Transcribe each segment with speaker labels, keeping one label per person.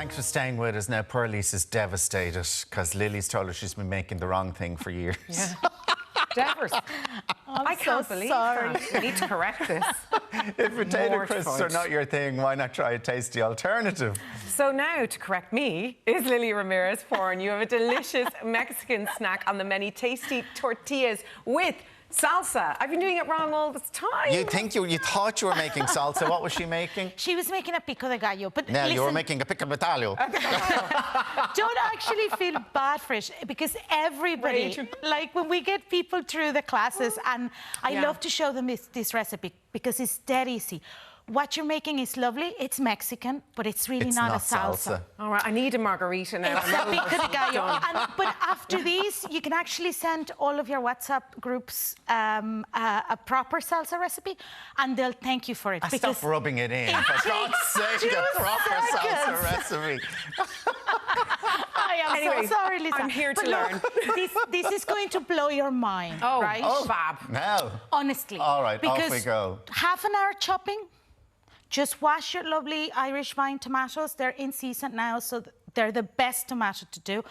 Speaker 1: Thanks for staying with us. Now, poor Lisa's devastated because Lily's told her she's been making the wrong thing for years.
Speaker 2: Yeah. Devers. I can't believe that. We need to correct this.
Speaker 1: If potato crisps are not your thing, why not try a tasty alternative?
Speaker 2: So now, to correct me, is Lily Ramirez-Foran. You have a delicious Mexican snack on the many tasty tortillas with salsa. I've been doing it wrong all this time.
Speaker 1: You thought you were making salsa. What was she making?
Speaker 3: She was making a pico de gallo. But
Speaker 1: no,
Speaker 3: listen,
Speaker 1: you were making a pico de gallo.
Speaker 3: Don't actually feel bad for it, because everybody, like when we get people through the classes, and I love to show them this recipe because it's dead easy. What you're making is lovely. It's Mexican, but it's really not a salsa.
Speaker 2: All right, I need a margarita now.
Speaker 3: It's a pico de gallo. But after these, you can actually send all of your WhatsApp groups a proper salsa recipe, and they'll thank you for it.
Speaker 1: Stop rubbing it in. For God's sake, a proper salsa recipe.
Speaker 3: I am so sorry, Lisa.
Speaker 2: I'm here to learn.
Speaker 3: This is going to blow your mind, right?
Speaker 1: Oh,
Speaker 2: fab.
Speaker 1: No.
Speaker 3: Honestly.
Speaker 1: All right, off we go.
Speaker 3: Half an hour chopping. Just wash your lovely Irish vine tomatoes. They're in season now, so they're the best tomato to do.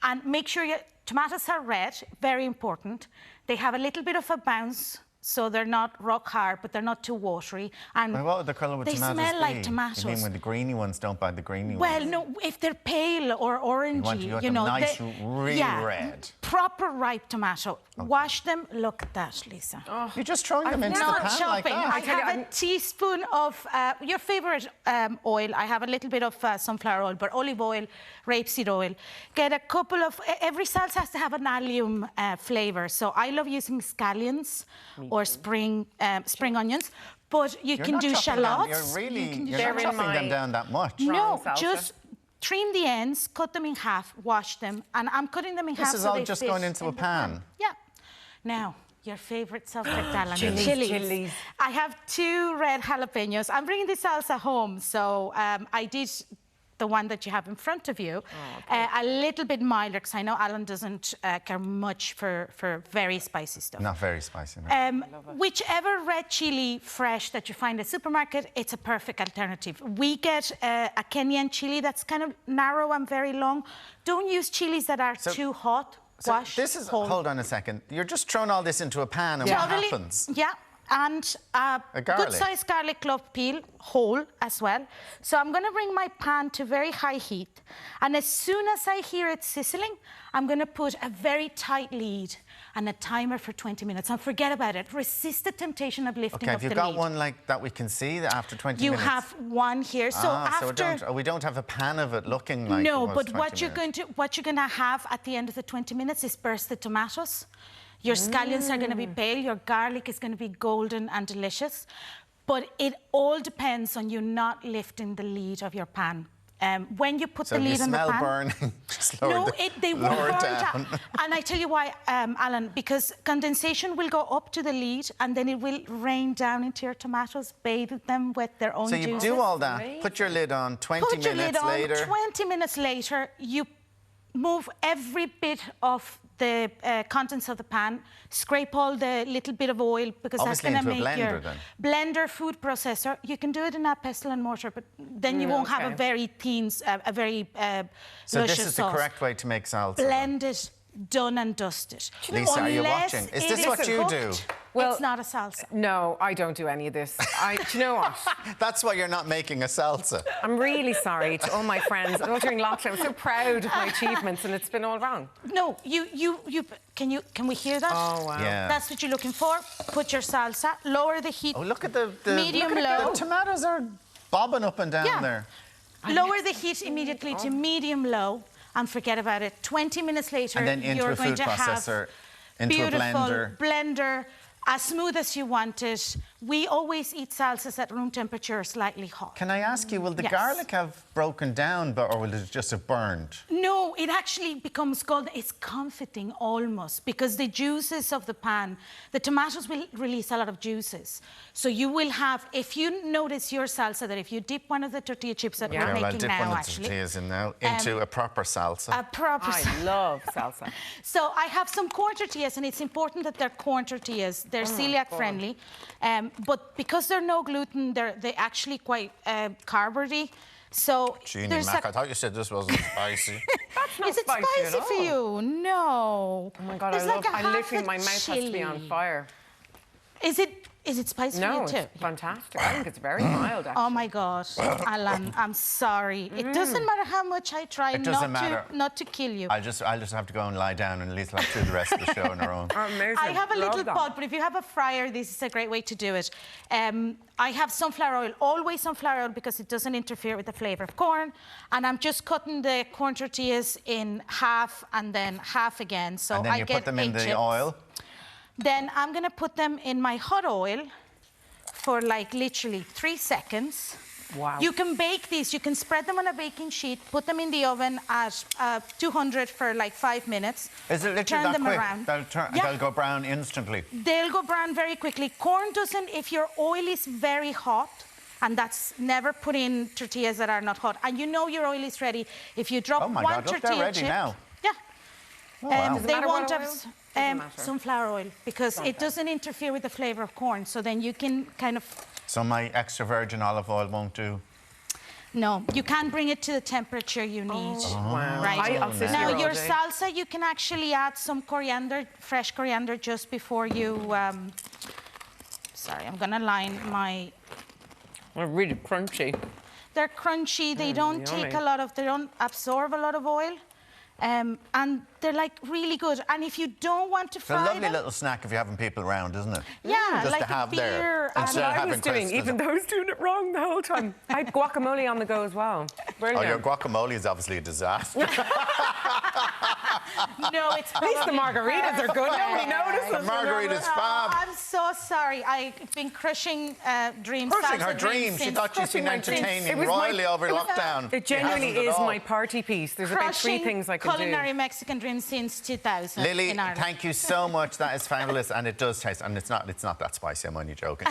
Speaker 3: And make sure your tomatoes are red, very important. They have a little bit of a bounce, so they're not rock hard, but they're not too watery. And
Speaker 1: what would the colour with tomatoes be?
Speaker 3: They smell like tomatoes.
Speaker 1: You mean when the greeny ones don't buy the greeny ones?
Speaker 3: Well, no, if they're pale or orangey,
Speaker 1: you know, nice, real red.
Speaker 3: Proper ripe tomato. Okay. Wash them. Look at that, Lisa.
Speaker 1: Oh, you're just throwing them into the pan like that.
Speaker 3: I have a teaspoon of your favourite oil. I have a little bit of sunflower oil, but olive oil, rapeseed oil. Get a couple of... Every salsa has to have an allium flavour, so I love using scallions or spring onions. But you can do shallots.
Speaker 1: You're not chopping them down that much.
Speaker 3: No, just trim the ends, cut them in half, wash them, and I'm cutting them in half.
Speaker 1: This is all just going into a pan?
Speaker 3: Yeah. Now, your favourite salsa, chilies. I have 2 red jalapenos. I'm bringing the salsa home, so I did the one that you have in front of you, a little bit milder, because I know Alan doesn't care much for very spicy stuff.
Speaker 1: Not very spicy, no.
Speaker 3: Whichever red chili fresh that you find at the supermarket, it's a perfect alternative. We get a Kenyan chili that's kind of narrow and very long. Don't use chilies that are too hot. Wash,
Speaker 1: this is, hold on a second. You're just throwing all this into a pan, and what happens?
Speaker 3: Yeah. And a good-sized garlic clove peel, whole as well. So I'm going to bring my pan to very high heat. And as soon as I hear it sizzling, I'm going to put a very tight lid and a timer for 20 minutes. And forget about it. Resist the temptation of lifting up the lid.
Speaker 1: Okay, have you got one like that we can see after 20 minutes?
Speaker 3: You have one here. So after...
Speaker 1: So we don't have a pan of it looking like
Speaker 3: No, but what you're going to have at the end of the 20 minutes is bursted tomatoes. Your scallions are going to be pale, your garlic is going to be golden and delicious. But it all depends on you not lifting the lid of your pan. When you put the lid on the pan...
Speaker 1: So you smell burning, just lower
Speaker 3: they won't burn
Speaker 1: down.
Speaker 3: And I tell you why, Alan, because condensation will go up to the lid and then it will rain down into your tomatoes, bathe them with their own juices.
Speaker 1: So you do all that, put your lid on, 20 minutes later...
Speaker 3: 20 minutes later, you move every bit of the contents of the pan, scrape all the little bit of oil, because
Speaker 1: obviously
Speaker 3: that's going to
Speaker 1: make your
Speaker 3: blender, food processor. You can do it in a pestle and mortar, but then you won't have a very thin, a very
Speaker 1: so
Speaker 3: luscious
Speaker 1: this is
Speaker 3: sauce.
Speaker 1: The correct way to make salsa.
Speaker 3: Blend it, done and dusted.
Speaker 1: Lisa, are you watching? Is this what you do?
Speaker 3: Well, it's not a salsa.
Speaker 2: No, I don't do any of this. Do you know what?
Speaker 1: That's why you're not making a salsa.
Speaker 2: I'm really sorry to all my friends. I know during lockdown, I'm so proud of my achievements, and it's been all wrong.
Speaker 3: No, can we hear that?
Speaker 2: Oh, wow.
Speaker 1: Yeah.
Speaker 3: That's what you're looking for. Put your salsa, lower the heat.
Speaker 1: Oh, look at the
Speaker 3: medium-low.
Speaker 1: The tomatoes are bobbing up and down there.
Speaker 3: Lower the heat immediately to medium-low. And forget about it. 20 minutes later,
Speaker 1: and then into a food processor, into a
Speaker 3: blender, as smooth as you want it. We always eat salsas at room temperature, slightly hot.
Speaker 1: Can I ask you, will the garlic have broken down, or will it just have burned?
Speaker 3: No, it actually becomes golden. It's comforting almost, because the juices of the pan, the tomatoes will release a lot of juices. So you will have, if you notice your salsa, that if you dip one of the tortilla chips that we're making now, actually,
Speaker 1: into a proper salsa.
Speaker 2: I love salsa.
Speaker 3: So I have some corn tortillas, and it's important that they're corn tortillas. They're celiac friendly. But because they're no gluten, they're actually quite carbory. So
Speaker 1: Jeannie
Speaker 3: there's
Speaker 1: Mac, I thought you said this wasn't spicy.
Speaker 2: That's not
Speaker 3: Is it
Speaker 2: spicy
Speaker 3: spicy
Speaker 2: at
Speaker 3: for
Speaker 2: all.
Speaker 3: you? No.
Speaker 2: Oh my God,
Speaker 3: There's
Speaker 2: I
Speaker 3: like a half
Speaker 2: literally,
Speaker 3: a
Speaker 2: my mouth has to be on
Speaker 3: chili.
Speaker 2: fire.
Speaker 3: Is it spicy for
Speaker 2: No,
Speaker 3: you too?
Speaker 2: it's fantastic. I think it's very mild, actually.
Speaker 3: Oh my God, Alan, I'm sorry. It doesn't matter how much I try
Speaker 1: It doesn't
Speaker 3: not to kill you.
Speaker 1: I'll just have to go and lie down and at least like do the rest of the show on our own.
Speaker 2: Amazing.
Speaker 3: I have a
Speaker 2: Love
Speaker 3: little
Speaker 2: that.
Speaker 3: pot, but if you have a fryer, this is a great way to do it. I have sunflower oil, always sunflower oil, because it doesn't interfere with the flavour of corn. And I'm just cutting the corn tortillas in half and then half again. So
Speaker 1: And then
Speaker 3: I
Speaker 1: you
Speaker 3: get
Speaker 1: put them in
Speaker 3: 8
Speaker 1: the
Speaker 3: chips.
Speaker 1: oil.
Speaker 3: Then I'm going to put them in my hot oil for like literally 3 seconds.
Speaker 2: Wow.
Speaker 3: You can bake these. You can spread them on a baking sheet, put them in the oven at 200 for like 5 minutes.
Speaker 1: Is it literally
Speaker 3: turn
Speaker 1: that
Speaker 3: them
Speaker 1: quick?
Speaker 3: around.
Speaker 1: They'll
Speaker 3: Yeah.
Speaker 1: go brown instantly.
Speaker 3: They'll go brown very quickly. Corn doesn't, if your oil is very hot, and that's never put in tortillas that are not hot. And you know your oil is ready. If you drop
Speaker 1: Oh my
Speaker 3: one
Speaker 1: God, look,
Speaker 3: tortilla
Speaker 1: they're ready
Speaker 3: chip,
Speaker 1: now.
Speaker 3: Yeah.
Speaker 1: Oh, wow.
Speaker 2: Does it
Speaker 3: They
Speaker 2: matter
Speaker 3: won't
Speaker 2: what
Speaker 3: have
Speaker 2: oil? Doesn't matter.
Speaker 3: sunflower oil because it doesn't interfere with the flavour of corn. So then you can kind of,
Speaker 1: So my extra virgin olive oil won't do.
Speaker 3: no, you can bring it to the temperature you need.
Speaker 2: Wow.
Speaker 3: Right.
Speaker 2: I'll sit
Speaker 3: Now
Speaker 2: here all
Speaker 3: your
Speaker 2: day.
Speaker 3: salsa, you can actually add some coriander, fresh coriander, just before you. Sorry, I'm gonna line my.
Speaker 2: They're really crunchy.
Speaker 3: They're crunchy. They don't take
Speaker 2: yummy.
Speaker 3: a lot of. They don't absorb a lot of oil, and they're like really good. And if you don't want to
Speaker 1: It's a
Speaker 3: fry
Speaker 1: lovely
Speaker 3: them,
Speaker 1: little snack if you have people around, isn't it?
Speaker 3: yeah,
Speaker 1: Just
Speaker 3: like
Speaker 1: to have
Speaker 3: a beer.
Speaker 1: there.
Speaker 3: And
Speaker 1: Instead of
Speaker 2: I
Speaker 1: having
Speaker 2: was doing,
Speaker 1: crisps.
Speaker 2: even though I was doing it wrong the whole time. I had guacamole on the go as well.
Speaker 1: Oh,
Speaker 2: Brilliant.
Speaker 1: your guacamole is obviously a disaster.
Speaker 3: no, it's
Speaker 2: At least the margaritas are good. Nobody notices.
Speaker 1: The margarita's fab.
Speaker 3: I'm so sorry. I've been crushing dreams.
Speaker 1: Crushing her
Speaker 3: salsa
Speaker 1: dreams. She
Speaker 3: since-
Speaker 1: thought she'd been
Speaker 2: Crushing my dreams.
Speaker 1: entertaining
Speaker 2: It was my-
Speaker 1: royally over
Speaker 3: it was,
Speaker 1: lockdown.
Speaker 2: It genuinely
Speaker 1: hasn't at
Speaker 2: is
Speaker 1: all.
Speaker 2: my party piece. There's about 3 things I can
Speaker 3: culinary
Speaker 2: do.
Speaker 3: Mexican dreams since 2000
Speaker 1: Lily,
Speaker 3: in Ireland.
Speaker 1: thank you so much. That is fabulous, and it does taste. And it's not that spicy. I'm only joking.